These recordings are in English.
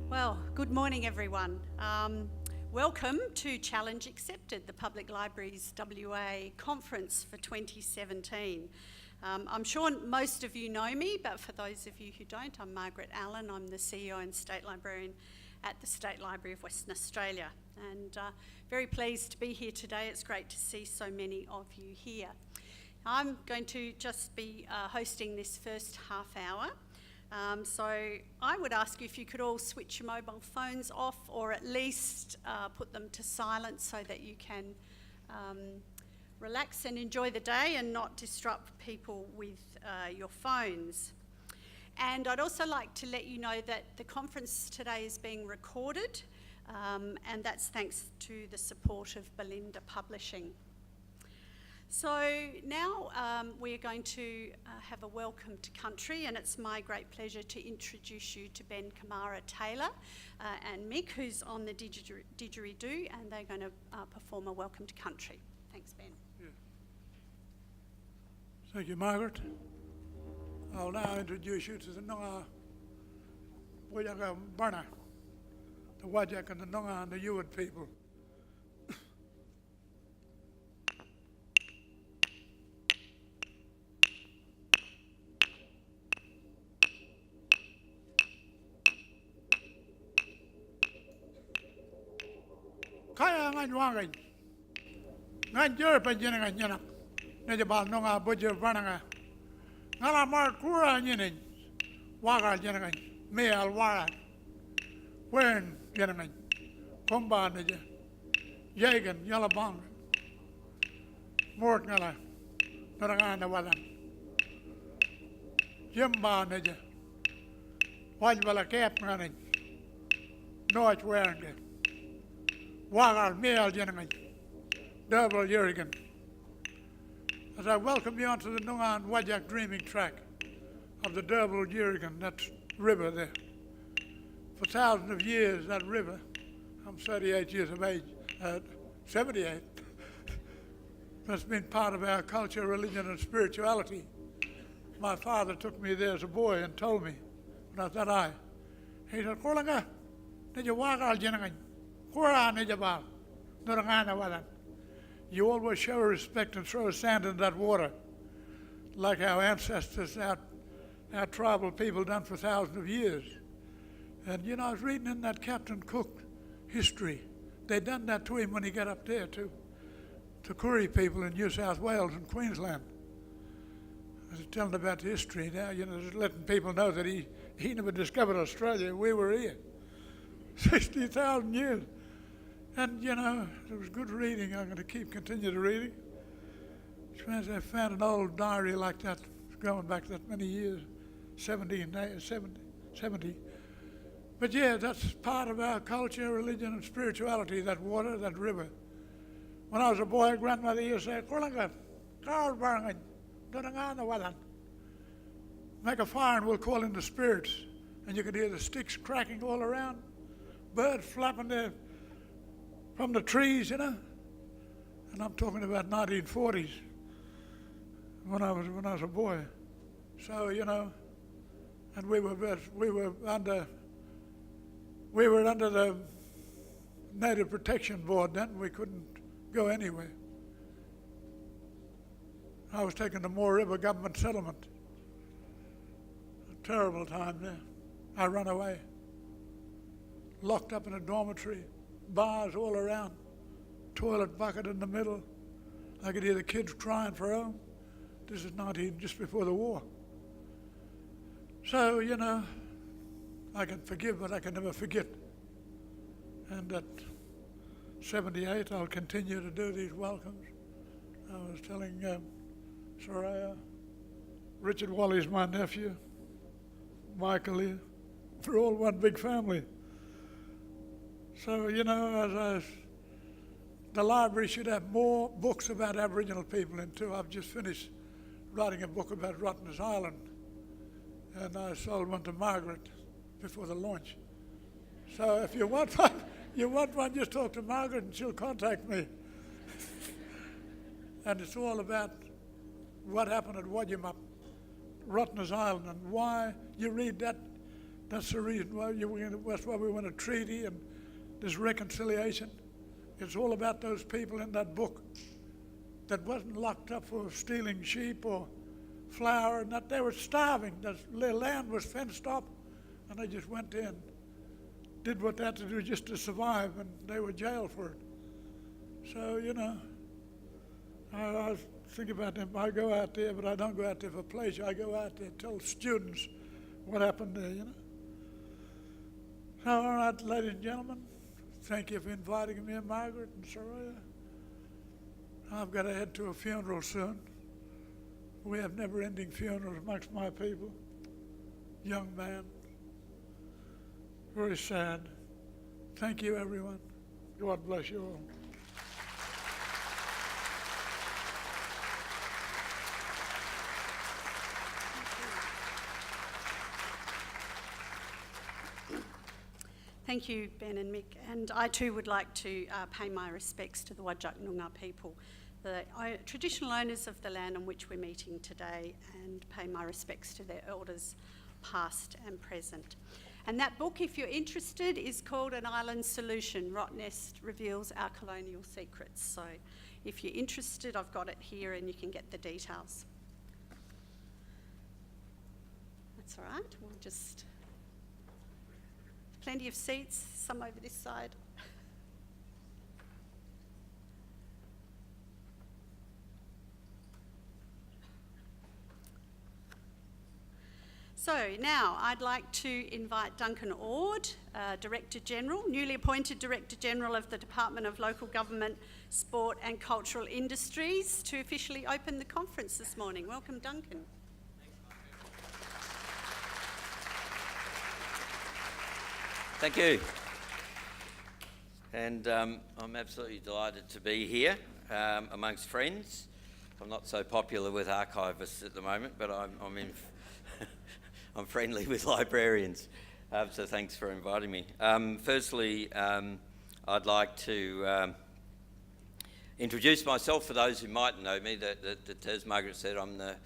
Well, good morning everyone. Welcome to Challenge Accepted, the Public Library's WA conference for 2017. I'm sure most of you know me, but for those of you who don't, I'm Margaret Allen. I'm the CEO and State Librarian at the State Library of Western Australia, and very pleased to be here today. It's great to see so many of you here. I'm going to just be hosting this first half hour. So I would ask you if you could all switch your mobile phones off, or at least put them to silent so that you can relax and enjoy the day and not disrupt people with your phones. And I'd also like to let you know that the conference today is being recorded, and that's thanks to the support of Belinda Publishing. So now we're going to have a welcome to country, and it's my great pleasure to introduce you to Cuimermara Taylor and Mick, who's on the didgeridoo, and they're going to perform a welcome to country. Thanks, Ben. Yeah. Thank you, Margaret. I'll now introduce you to the Noongar Wajaka Barna, the Wajak and the Noongar and the Yuwat people. Kaya ngan wangan, ngan jor panjena ngan nyanak, najabal Noongar bujur barnanga, ngala mar kura nyenin, wagal jena ngan, meal waran, wen jena ngan, komba naja, jagan yalabang, mort ngala, narangana wadan, jimba naja, wajbala kep nganin, noach weranga. Wagar meal jenengan, double yurigan. As I welcome you onto the Noongar and Wajak dreaming track of the double yurigan, that river there. For thousands of years, that river, I'm 38 years of age, 78, that's been part of our culture, religion and spirituality. My father took me there as a boy and told me, when I was that high, he said, Kolanga, did you wagar jenengan? You always show respect and throw sand in that water, like our ancestors, our tribal people done for thousands of years. And you know, I was reading in that Captain Cook history, they done that to him when he got up there to Koori people in New South Wales and Queensland. I was telling about the history now, you know, just letting people know that he never discovered Australia, we were here. 60,000 years. And, you know, it was good reading. I'm going to continue the reading. Which means I found an old diary like that going back that many years, 70. But yeah, that's part of our culture, religion, and spirituality, that water, that river. When I was a boy, grandmother used to say, Kolanga, Karlbarngan, Donangana Wadan. Make a fire and we'll call in the spirits. And you could hear the sticks cracking all around, birds flapping there from the trees, you know. And I'm talking about 1940s when I was a boy. So, you know, and we were under the Native Protection Board then. We couldn't go anywhere. I was taken to Moore River Government Settlement. Terrible time there. I run away. Locked up in a dormitory, bars all around, toilet bucket in the middle. I could hear the kids crying for home. This is just before the war. So, I can forgive, but I can never forget. And at 78, I'll continue to do these welcomes. I was telling Soraya, Richard Wally's my nephew, Michael here. We're all one big family. So, the library should have more books about Aboriginal people in too. I've just finished writing a book about Rottnest Island, and I sold one to Margaret before the launch. So if you want one, just talk to Margaret and she'll contact me. And it's all about what happened at Wadyamup, Rottnest Island, and why you read that. That's the reason why that's why we want a treaty and this reconciliation. It's all about those people in that book that wasn't locked up for stealing sheep or flour, and that they were starving. Their land was fenced off, and they just went in, did what they had to do just to survive, and they were jailed for it. So, I was thinking about them. I go out there, but I don't go out there for pleasure. I go out there to tell students what happened there, So, all right, ladies and gentlemen, thank you for inviting me, Margaret and Soraya. I've got to head to a funeral soon. We have never-ending funerals amongst my people. Young man. Very sad. Thank you, everyone. God bless you all. Thank you, Ben and Mick. And I too would like to pay my respects to the Whadjuk Noongar people, the traditional owners of the land on which we're meeting today, and pay my respects to their elders, past and present. And that book, if you're interested, is called An Island Solution, Rottnest Reveals Our Colonial Secrets. So if you're interested, I've got it here and you can get the details. That's all right, we'll just... Plenty of seats, some over this side. So now I'd like to invite Duncan Ord, Director General, newly appointed Director General of the Department of Local Government, Sport and Cultural Industries, to officially open the conference this morning. Welcome, Duncan. Thank you. And I'm absolutely delighted to be here amongst friends. I'm not so popular with archivists at the moment, but I'm friendly with librarians. So thanks for inviting me. Firstly, I'd like to introduce myself for those who might know me. That as Margaret said, I'm the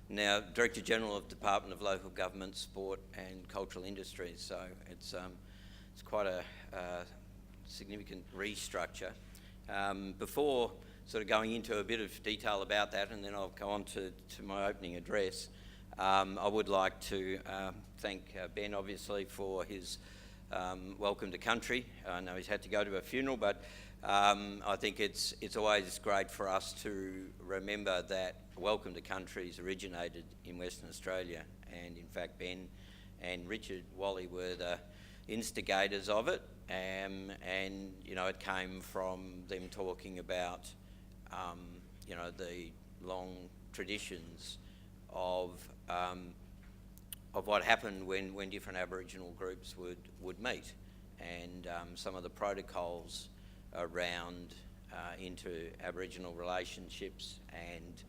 now Director General of the Department of Local Government, Sport and Cultural Industries. So it's quite a significant restructure. Before sort of going into a bit of detail about that, and then I'll go on to my opening address, I would like to thank Ben, obviously, for his welcome to country. I know he's had to go to a funeral, but I think it's always great for us to remember that welcome to countries originated in Western Australia, and in fact Ben and Richard Wally were the instigators of it, and it came from them talking about the long traditions of what happened when different Aboriginal groups would meet, and some of the protocols around inter-Aboriginal relationships and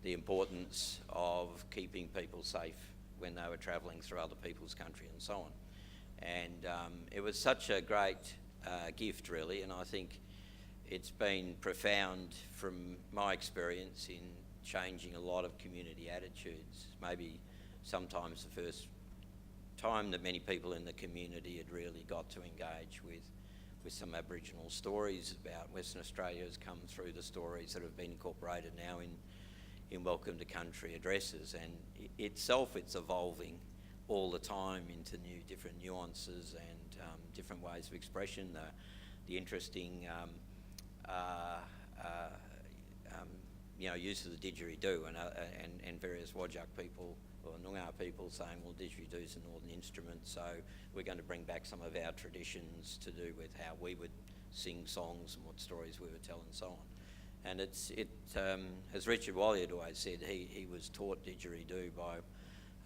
the importance of keeping people safe when they were travelling through other people's country and so on. And it was such a great gift, really, and I think it's been profound from my experience in changing a lot of community attitudes. Maybe sometimes the first time that many people in the community had really got to engage with some Aboriginal stories about Western Australia has come through the stories that have been incorporated now in Welcome to Country addresses, and it's evolving, all the time into different nuances and different ways of expression. The interesting use of the didgeridoo and various Whadjuk people or Noongar people saying, well, didgeridoo is a northern instrument, so we're going to bring back some of our traditions to do with how we would sing songs and what stories we would tell and so on. And as Richard Walliard always said, he was taught didgeridoo by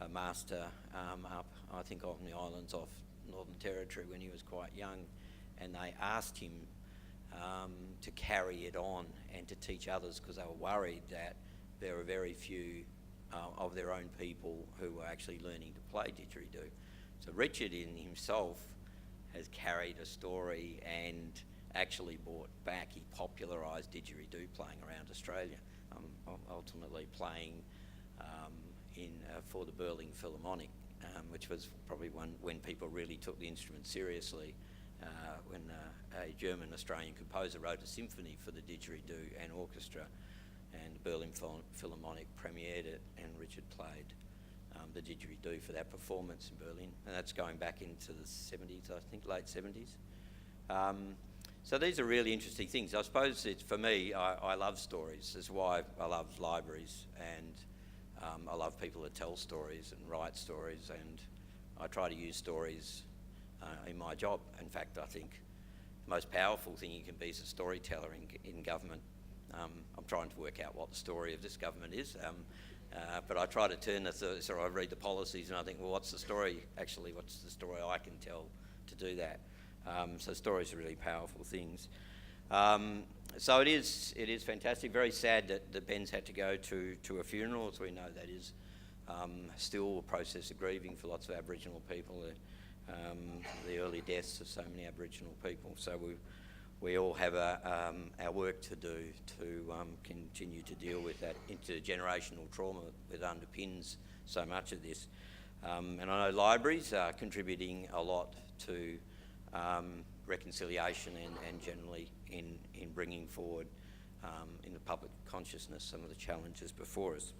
a master up, I think, on the islands off Northern Territory when he was quite young, and they asked him to carry it on and to teach others because they were worried that there were very few of their own people who were actually learning to play didgeridoo. So Richard in himself has carried a story and actually brought back, he popularised didgeridoo playing around Australia, ultimately playing for the Berlin Philharmonic, which was probably when people really took the instrument seriously, when a German-Australian composer wrote a symphony for the didgeridoo and orchestra, and the Berlin Philharmonic premiered it, and Richard played the didgeridoo for that performance in Berlin, and that's going back into the 70s, I think, late 70s. So these are really interesting things. I suppose for me, I love stories. That's why I love libraries, and I love people that tell stories and write stories, and I try to use stories in my job. In fact, I think the most powerful thing you can be is a storyteller in government. I'm trying to work out what the story of this government is, but I try to turn so I read the policies and I think, well, what's the story actually? What's the story I can tell to do that? So stories are really powerful things. So it is fantastic. Very sad that Ben's had to go to a funeral, as we know that is still a process of grieving for lots of Aboriginal people. The early deaths of so many Aboriginal people. So we all have our work to do to continue to deal with that intergenerational trauma that underpins so much of this. And I know libraries are contributing a lot to reconciliation and generally in bringing forward in the public consciousness some of the challenges before us.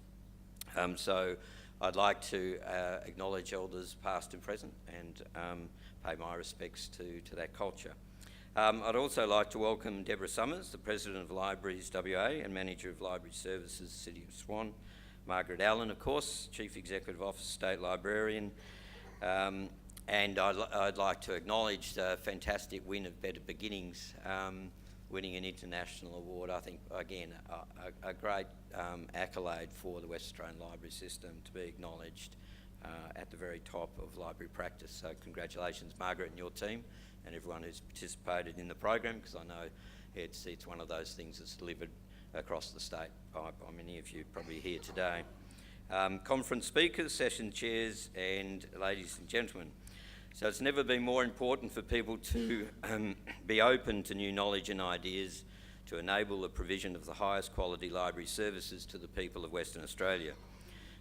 So I'd like to acknowledge elders past and present and pay my respects to that culture. I'd also like to welcome Deborah Summers, the President of Libraries WA and Manager of Library Services, City of Swan. Margaret Allen, of course, Chief Executive Officer, State Librarian. And I'd like to acknowledge the fantastic win of Better Beginnings, winning an international award. I think, again, a great accolade for the West Australian library system to be acknowledged at the very top of library practice. So congratulations, Margaret and your team, and everyone who's participated in the program, because I know it's one of those things that's delivered across the state by many of you probably here today. Conference speakers, session chairs, and ladies and gentlemen. So it's never been more important for people to be open to new knowledge and ideas to enable the provision of the highest quality library services to the people of Western Australia.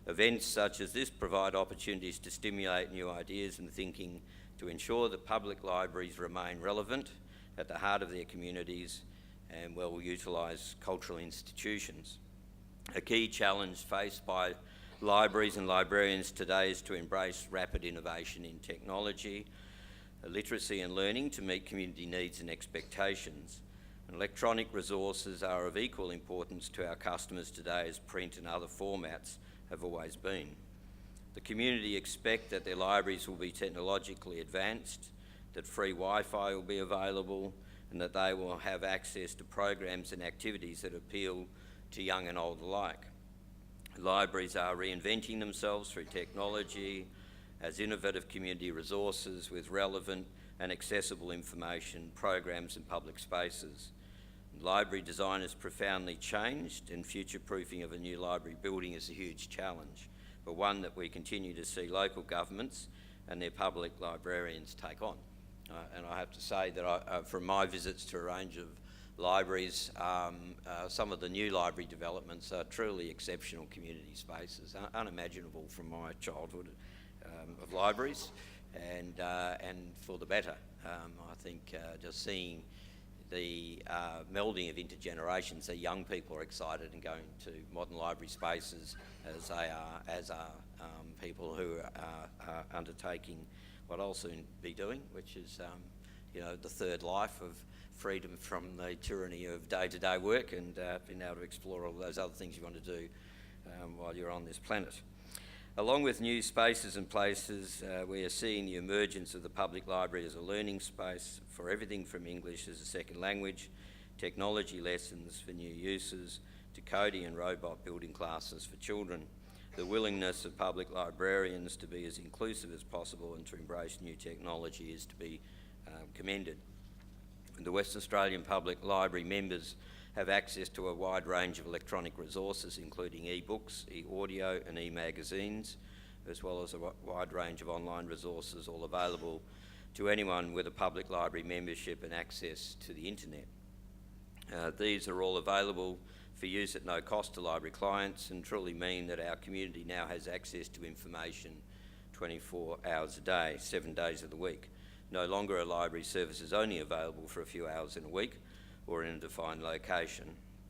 Events such as this provide opportunities to stimulate new ideas and thinking to ensure that public libraries remain relevant at the heart of their communities and well utilise cultural institutions. A key challenge faced by libraries and librarians today is to embrace rapid innovation in technology, literacy and learning to meet community needs and expectations. And electronic resources are of equal importance to our customers today as print and other formats have always been. The community expect that their libraries will be technologically advanced, that free Wi-Fi will be available, and that they will have access to programs and activities that appeal to young and old alike. Libraries are reinventing themselves through technology as innovative community resources with relevant and accessible information, programs and public spaces. Library design has profoundly changed, and future-proofing of a new library building is a huge challenge, but one that we continue to see local governments and their public librarians take on. And I have to say that from my visits to a range of libraries, some of the new library developments are truly exceptional community spaces, unimaginable from my childhood of libraries, and for the better. I think just seeing the melding of intergenerations. So young people are excited and going to modern library spaces, as are people who are undertaking what I'll soon be doing, which is the third life of freedom from the tyranny of day-to-day work and being able to explore all those other things you want to do while you're on this planet. Along with new spaces and places, we are seeing the emergence of the public library as a learning space for everything from English as a second language, technology lessons for new uses, to coding and robot building classes for children. The willingness of public librarians to be as inclusive as possible and to embrace new technology is to be commended. The Western Australian Public Library members have access to a wide range of electronic resources, including e-books, e-audio and e-magazines, as well as a wide range of online resources, all available to anyone with a public library membership and access to the internet. These are all available for use at no cost to library clients and truly mean that our community now has access to information 24 hours a day, 7 days of the week. No longer are library services only available for a few hours in a week or in a defined location.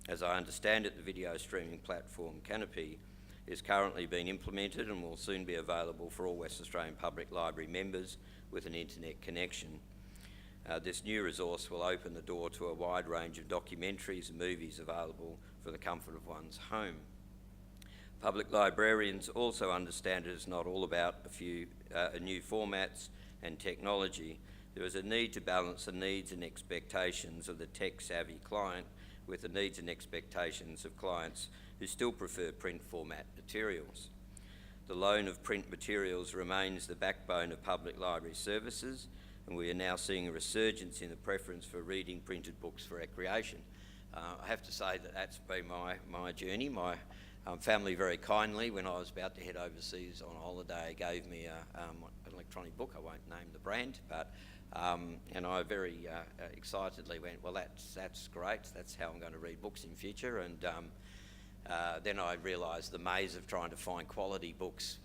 As I understand it, the video streaming platform Canopy is currently being implemented and will soon be available for all West Australian Public Library members with an internet connection. This new resource will open the door to a wide range of documentaries and movies available for the comfort of one's home. Public librarians also understand it is not all about new formats and technology. There is a need to balance the needs and expectations of the tech-savvy client with the needs and expectations of clients who still prefer print format materials. The loan of print materials remains the backbone of public library services, and we are now seeing a resurgence in the preference for reading printed books for recreation. I have to say that that's been my journey. My family very kindly, when I was about to head overseas on holiday, gave me an electronic book. I won't name the brand, but and I very excitedly went, well, that's great. That's how I'm going to read books in future. And then I realised the maze of trying to find quality books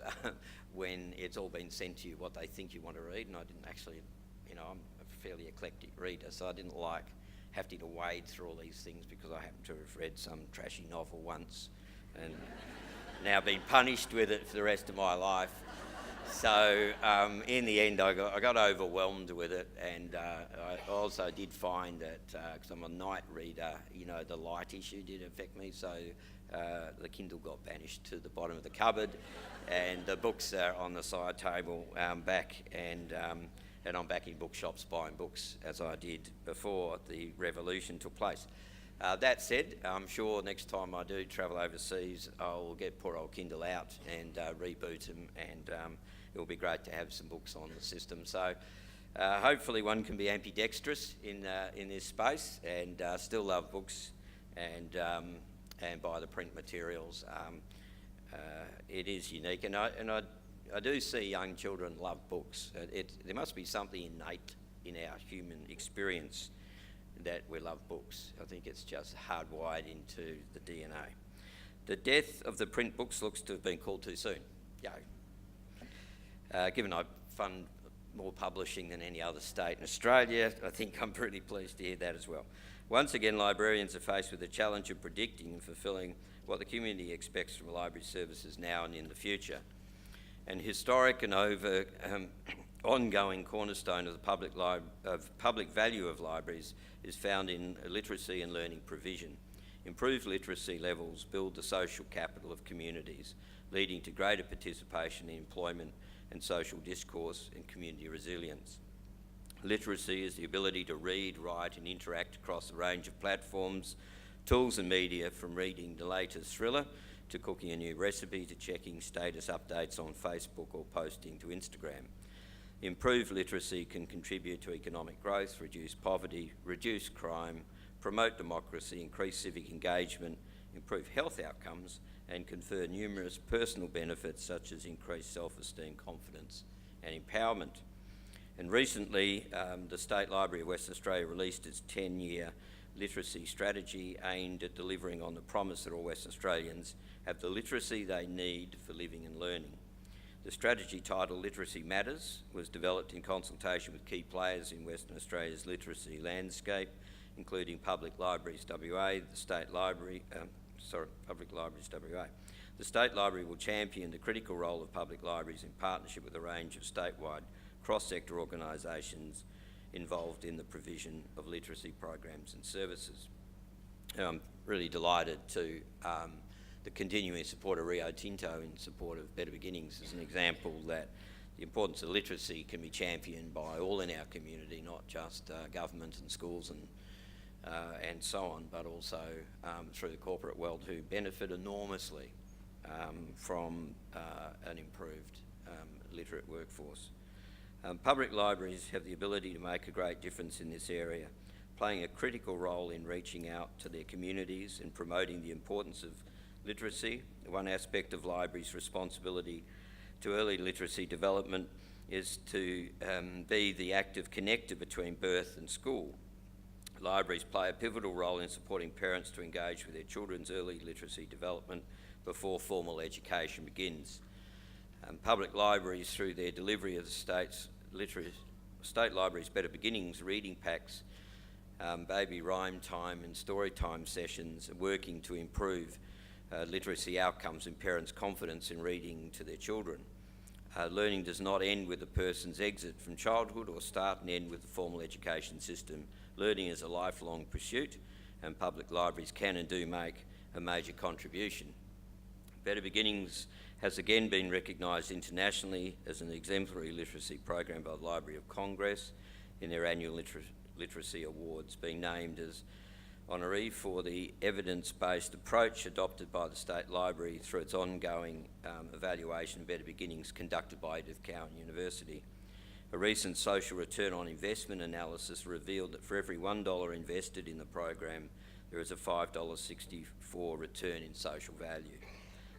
when it's all been sent to you what they think you want to read. And I didn't actually, I'm a fairly eclectic reader, so I didn't like having to wade through all these things because I happened to have read some trashy novel once and now been punished with it for the rest of my life. So in the end, I got overwhelmed with it, and I also did find that, because I'm a night reader, the light issue did affect me, so the Kindle got banished to the bottom of the cupboard, and the books are on the side table back, and I'm back in bookshops buying books as I did before the revolution took place. That said, I'm sure next time I do travel overseas, I'll get poor old Kindle out and reboot them, and it'll be great to have some books on the system. So hopefully one can be ambidextrous in this space and still love books and buy the print materials. It is unique, and I do see young children love books. There must be something innate in our human experience that we love books. I think it's just hardwired into the DNA. The death of the print books looks to have been called too soon. Given I fund more publishing than any other state in Australia, I think I'm pretty pleased to hear that as well. Once again, librarians are faced with the challenge of predicting and fulfilling what the community expects from library services now and in the future. An historic and ongoing cornerstone of the public value of libraries is found in literacy and learning provision. Improved literacy levels build the social capital of communities, leading to greater participation in employment and social discourse and community resilience. Literacy is the ability to read, write and interact across a range of platforms, tools and media, from reading the latest thriller to cooking a new recipe to checking status updates on Facebook or posting to Instagram. Improved literacy can contribute to economic growth, reduce poverty, reduce crime, promote democracy, increase civic engagement, improve health outcomes, and confer numerous personal benefits such as increased self-esteem, confidence and empowerment. And recently, the State Library of Western Australia released its 10-year literacy strategy aimed at delivering on the promise that all Western Australians have the literacy they need for living and learning. The strategy, titled Literacy Matters, was developed in consultation with key players in Western Australia's literacy landscape, including Public Libraries WA, the State Library, Public Libraries WA. The State Library will champion the critical role of public libraries in partnership with a range of statewide cross-sector organisations involved in the provision of literacy programs and services. I'm really delighted to the continuing support of Rio Tinto in support of Better Beginnings as an example that the importance of literacy can be championed by all in our community, not just government and schools and so on, but also through the corporate world, who benefit enormously from an improved literate workforce. Public libraries have the ability to make a great difference in this area, playing a critical role in reaching out to their communities and promoting the importance of literacy. One aspect of libraries' responsibility to early literacy development is to be the active connector between birth and school. Libraries play a pivotal role in supporting parents to engage with their children's early literacy development before formal education begins. Public libraries, through their delivery of the State Library's Better Beginnings reading packs, baby rhyme time and story time sessions, are working to improve literacy outcomes and parents' confidence in reading to their children. Learning does not end with a person's exit from childhood or start and end with the formal education system. Learning is a lifelong pursuit, and public libraries can and do make a major contribution. Better Beginnings has again been recognised internationally as an exemplary literacy program by the Library of Congress in their annual Literacy Awards, being named as honoree for the evidence-based approach adopted by the State Library through its ongoing evaluation of Better Beginnings conducted by Edith Cowan University. A recent social return on investment analysis revealed that for every $1 invested in the program, there is a $5.64 return in social value.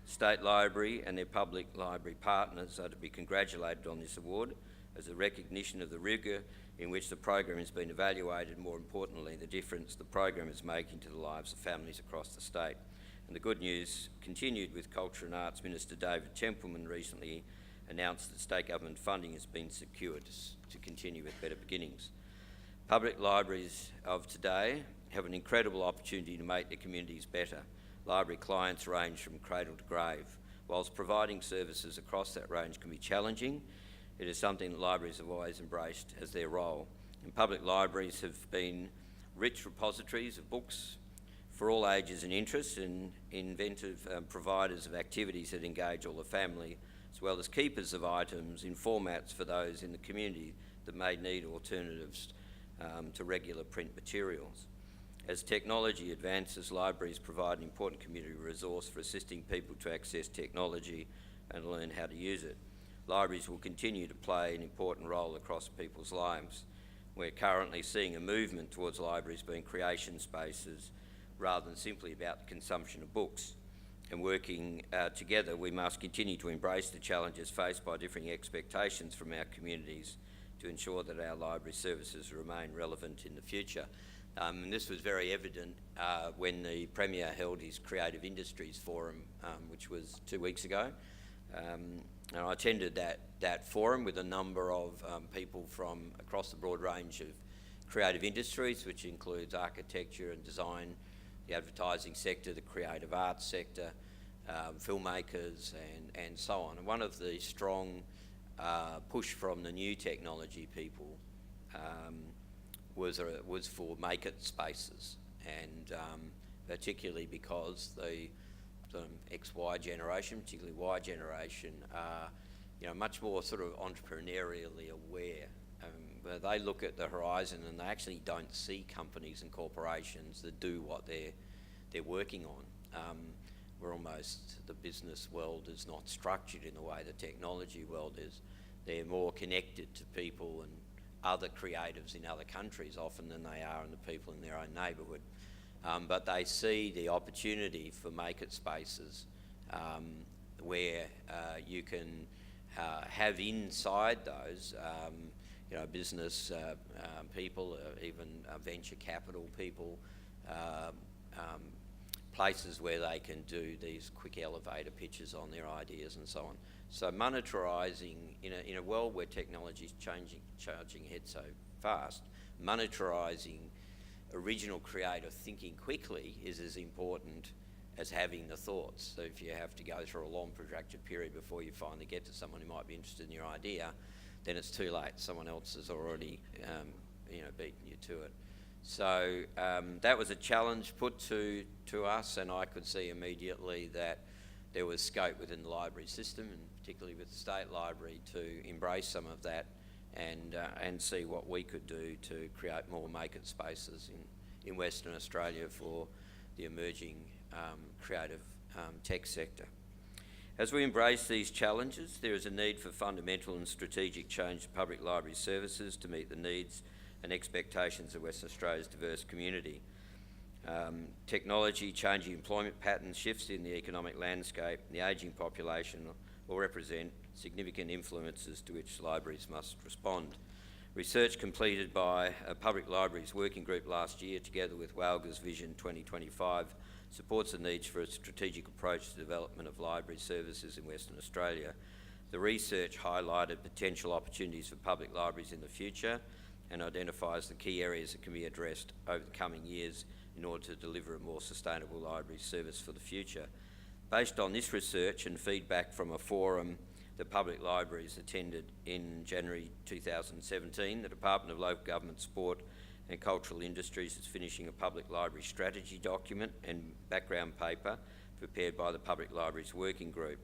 State Library and their public library partners are to be congratulated on this award as a recognition of the rigour in which the program has been evaluated, and more importantly, the difference the program is making to the lives of families across the state. And the good news continued with Culture and Arts Minister David Templeman recently announced that state government funding has been secured to continue with Better Beginnings. Public libraries of today have an incredible opportunity to make their communities better. Library clients range from cradle to grave. Whilst providing services across that range can be challenging, it is something that libraries have always embraced as their role. And public libraries have been rich repositories of books for all ages and interests, and inventive providers of activities that engage all the family, as well as keepers of items in formats for those in the community that may need alternatives to regular print materials. As technology advances, libraries provide an important community resource for assisting people to access technology and learn how to use it. Libraries will continue to play an important role across people's lives. We're currently seeing a movement towards libraries being creation spaces rather than simply about the consumption of books. And working together, we must continue to embrace the challenges faced by differing expectations from our communities to ensure that our library services remain relevant in the future. And this was very evident when the Premier held his Creative Industries Forum, which was 2 weeks ago. And I attended that forum with a number of people from across the broad range of creative industries, which includes architecture and design, the advertising sector, the creative arts sector, filmmakers, and so on. And one of the strong push from the new technology people was for make it spaces, and particularly because the XY generation, particularly Y generation, are much more sort of entrepreneurially aware. They look at the horizon and they actually don't see companies and corporations that do what they're working on. We're almost, the business world is not structured in the way the technology world is. They're more connected to people and other creatives in other countries often than they are in the people in their own neighbourhood. But they see the opportunity for make it spaces where you can have inside those business people, even venture capital people, places where they can do these quick elevator pitches on their ideas and so on. So monetarising, in a world where technology is charging ahead so fast, monetarising original creative thinking quickly is as important as having the thoughts. So if you have to go through a long protracted period before you finally get to someone who might be interested in your idea, then it's too late. Someone else has already beaten you to it. So that was a challenge put to us, and I could see immediately that there was scope within the library system, and particularly with the State Library, to embrace some of that and see what we could do to create more make-it spaces in Western Australia for the emerging creative tech sector. As we embrace these challenges, there is a need for fundamental and strategic change to public library services to meet the needs and expectations of Western Australia's diverse community. Technology, changing employment patterns, shifts in the economic landscape, and the ageing population will represent significant influences to which libraries must respond. Research completed by a Public Libraries Working Group last year, together with WALGA's Vision 2025, supports the need for a strategic approach to the development of library services in Western Australia. The research highlighted potential opportunities for public libraries in the future and identifies the key areas that can be addressed over the coming years in order to deliver a more sustainable library service for the future. Based on this research and feedback from a forum that public libraries attended in January 2017, the Department of Local Government, Sport and Cultural Industries is finishing a public library strategy document and background paper prepared by the Public Libraries Working Group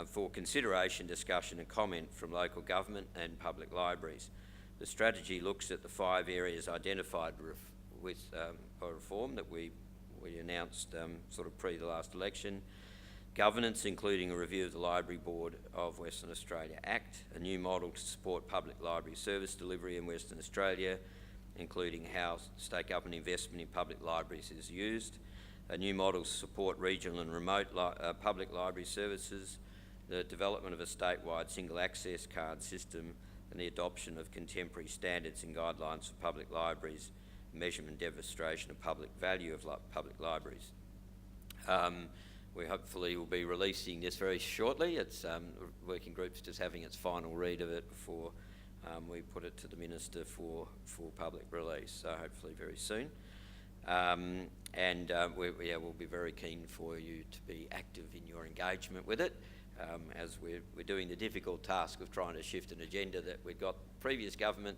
for consideration, discussion and comment from local government and public libraries. The strategy looks at the 5 areas identified with reform that we announced sort of pre the last election: governance, including a review of the Library Board of Western Australia Act, a new model to support public library service delivery in Western Australia, including how state government investment in public libraries is used, a new model to support regional and remote public library services, the development of a statewide single access card system, and the adoption of contemporary standards and guidelines for public libraries, measurement and demonstration of public value of public libraries. We hopefully will be releasing this very shortly. It's the working group's just having its final read of it before we put it to the Minister for public release, so hopefully very soon. We'll be very keen for you to be active in your engagement with it, as we're doing the difficult task of trying to shift an agenda that we've got previous government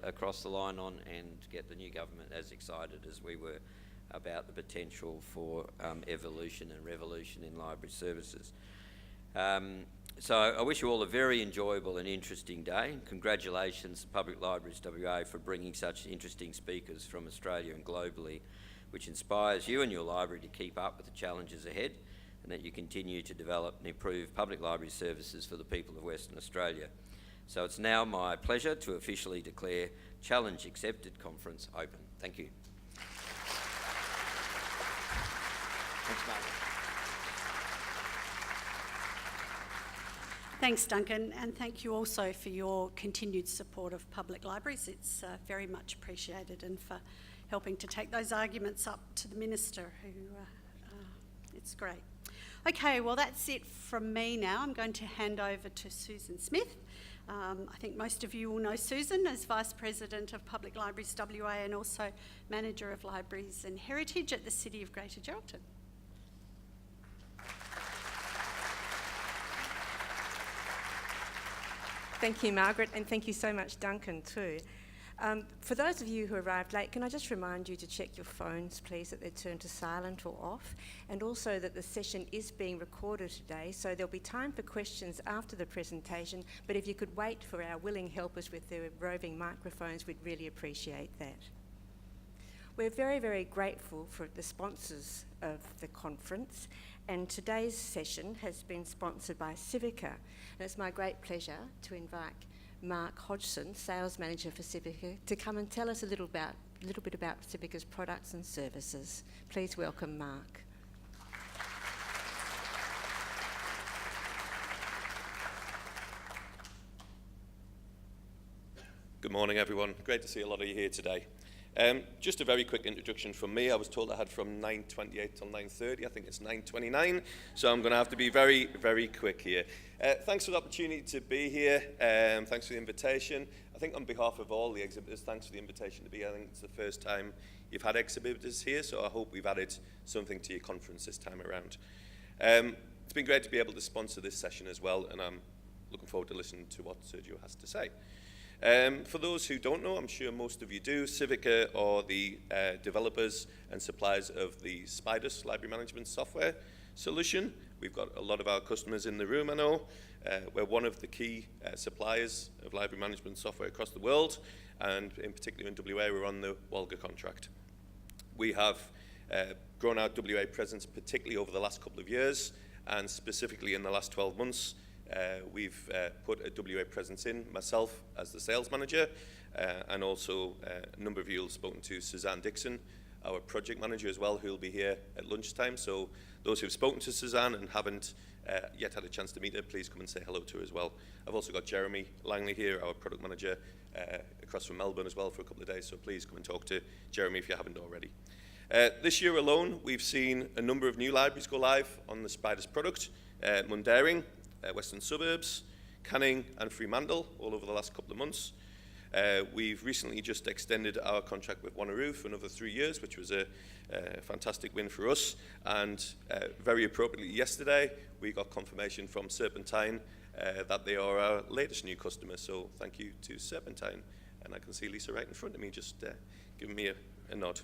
across the line on, and get the new government as excited as we were about the potential for evolution and revolution in library services. So I wish you all a very enjoyable and interesting day. Congratulations to Public Libraries WA for bringing such interesting speakers from Australia and globally, which inspires you and your library to keep up with the challenges ahead, and that you continue to develop and improve public library services for the people of Western Australia. So it's now my pleasure to officially declare Challenge Accepted Conference open. Thank you. Thanks, Margaret. Thanks, Duncan, and thank you also for your continued support of public libraries. It's very much appreciated, and for helping to take those arguments up to the Minister, who it's great. Okay, well that's it from me now. I'm going to hand over to Susan Smith. I think most of you will know Susan as Vice President of Public Libraries WA and also Manager of Libraries and Heritage at the City of Greater Geraldton. Thank you, Margaret, and thank you so much, Duncan, too. For those of you who arrived late, can I just remind you to check your phones, please, that they're turned to silent or off, and also that the session is being recorded today, so there'll be time for questions after the presentation, but if you could wait for our willing helpers with their roving microphones, we'd really appreciate that. We're very, very grateful for the sponsors of the conference, and today's session has been sponsored by Civica, and it's my great pleasure to invite Mark Hodgson, Sales Manager for Civica, to come and tell us a little bit about Civica's products and services. Please welcome Mark. Good morning, everyone. Great to see a lot of you here today. Just a very quick introduction from me. I was told I had from 9:28 till 9:30. I think it's 9:29, so I'm going to have to be very, very quick here. Thanks for the opportunity to be here. Thanks for the invitation. I think on behalf of all the exhibitors, thanks for the invitation to be here. I think it's the first time you've had exhibitors here, so I hope we've added something to your conference this time around. It's been great to be able to sponsor this session as well, and I'm looking forward to listening to what Sergio has to say. For those who don't know, I'm sure most of you do, Civica are the developers and suppliers of the Spidus library management software solution. We've got a lot of our customers in the room, I know. We're one of the key suppliers of library management software across the world, and in particular in WA, we're on the Walga contract. We have grown our WA presence particularly over the last couple of years, and specifically in the last 12 months. We've put a WA presence in, myself as the sales manager, and also a number of you have spoken to Suzanne Dixon, our project manager as well, who will be here at lunchtime. So those who've spoken to Suzanne and haven't yet had a chance to meet her, please come and say hello to her as well. I've also got Jeremy Langley here, our product manager, across from Melbourne as well for a couple of days, so please come and talk to Jeremy if you haven't already. This year alone, we've seen a number of new libraries go live on the Spidus product. Mundaring, Western Suburbs, Canning and Fremantle, all over the last couple of months. We've recently just extended our contract with Wanneroo for another 3 years, which was a fantastic win for us. And very appropriately yesterday, we got confirmation from Serpentine that they are our latest new customer. So thank you to Serpentine. And I can see Lisa right in front of me, just giving me a nod.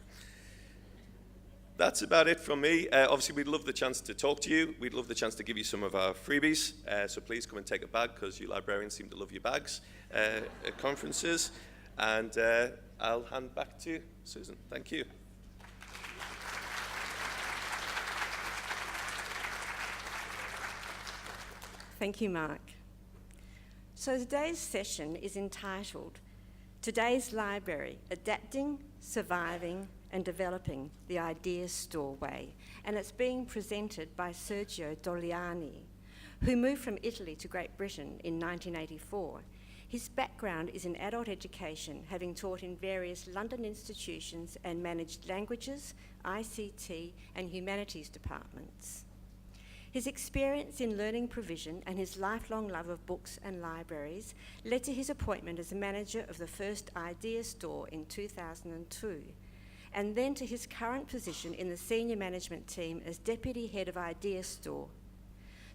That's about it from me. Obviously, we'd love the chance to talk to you. We'd love the chance to give you some of our freebies. So please come and take a bag, because you librarians seem to love your bags at conferences. And I'll hand back to Susan. Thank you. Thank you, Mark. So today's session is entitled Today's Library, Adapting, Surviving and Developing the Idea Store Way, and it's being presented by Sergio Doliani, who moved from Italy to Great Britain in 1984. His background is in adult education, having taught in various London institutions and managed languages, ICT and humanities departments. His experience in learning provision and his lifelong love of books and libraries led to his appointment as the manager of the first Idea Store in 2002, and then to his current position in the senior management team as Deputy Head of Idea Store.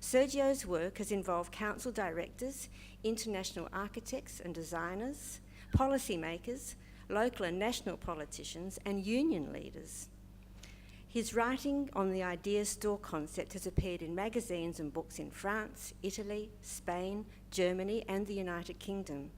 Sergio's work has involved council directors, international architects and designers, policymakers, local and national politicians, and union leaders. His writing on the Idea Store concept has appeared in magazines and books in France, Italy, Spain, Germany, and the United Kingdom.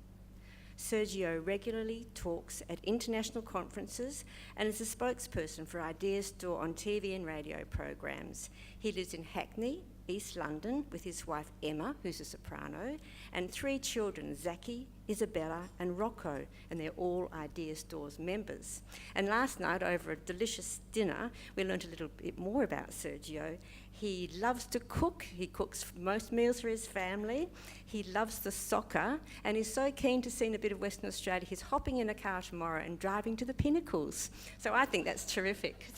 Sergio regularly talks at international conferences and is a spokesperson for Idea Store on TV and radio programs. He lives in Hackney, East London, with his wife Emma, who's a soprano, and 3 children, Zaki, Isabella and Rocco, and they're all Idea Store's members. And last night, over a delicious dinner, we learned a little bit more about Sergio. He loves to cook. He cooks most meals for his family. He loves the soccer, and he's so keen to see a bit of Western Australia, he's hopping in a car tomorrow and driving to the Pinnacles. So I think that's terrific.